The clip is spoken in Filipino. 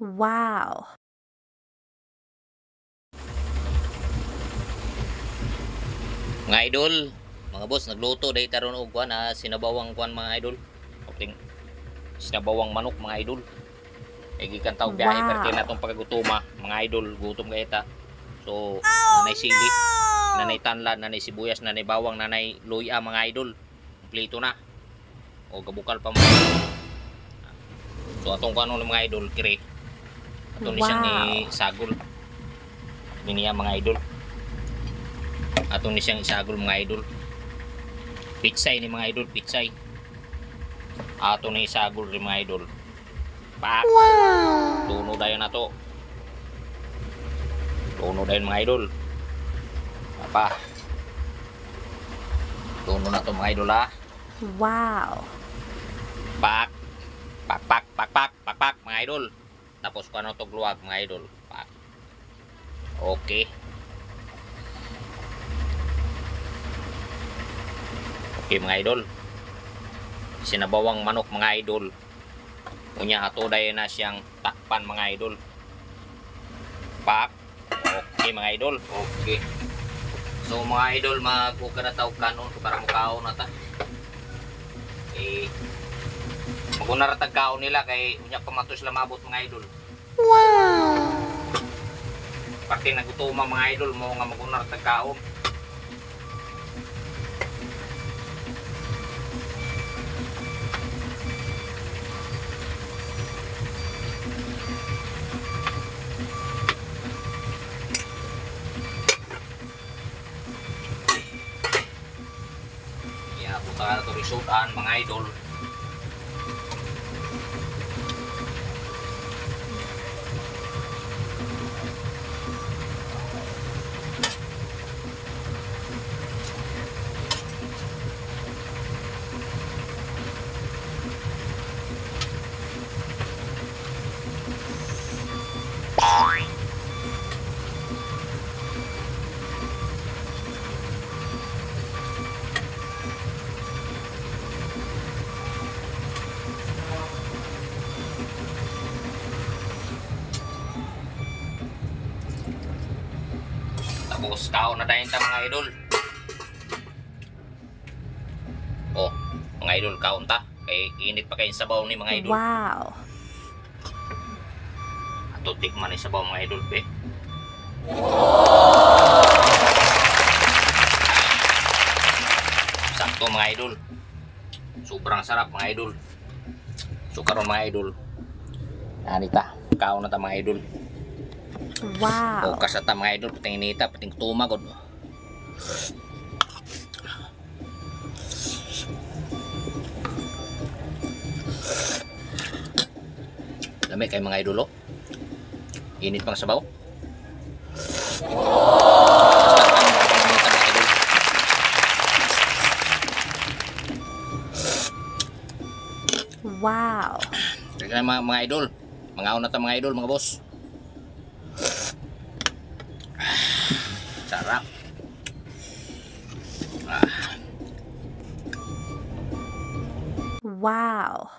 Wow! Mga idol, mga boss, nagluto dahil taron og kuan sinabawang kuan mga idol. Kapting sinabawang manok mga idol. Ay gikan taw biyahe perti Wow! natong pagagutuma mga idol, gutom kayta. So, Oh nanay sili, no! nanay tanlan, nanay sibuyas, nanay bawang, nanay luya mga idol. Kompleto na. O gabukal pa mga idol. So atong kuan mga idol, kire. Aton ni siyang Wow! isagol. Niya mga idol. Atong ni siyang isagol mga idol. Pitsay ni mga idol, pitsay. Ato na isagol rin mga idol. Pak! Wow! Tuno dayon na to. Tuno dayon mga idol. Apa? Tuno na to mga idol ha. Wow! Pak! Pak pak pak pak pak pak mga idol. Tapos kung ano to gluwag mga idol. Pak. Okay. Okay mga idol. Sinabawang manok mga idol. Unya ato dayon na siyang takpan mga idol. Pak. Okay mga idol. Okay. So mga idol, magkuka na tawag kanon para mukaon na ta. Eh, maguna ra tagkaon nila kay unya pamatos lamabot mga idol. Wow! Pati nagutuma mga idol mo nga maguna ra tagkaon. Ya, buta na to risudan mga idol. Tapos kaon na dayon ta mga idol. Oh, mga idol kaon ta. Kay init pa kay sabaw ni mga idol. Wow! Ato tikman ni sabaw mga idol be. Sakto mga idol. Sobrang sarap mga idol. So karon mga idol. Anita, kaon na ta mga idol. O Wow! kasata mga idol, pating inita, pating tumagod. Lami kay mga idol, oh. Init pang sabaw. Wow! Sige na mga idol. Mga na ta mga idol, mga boss. Sarap. Wow!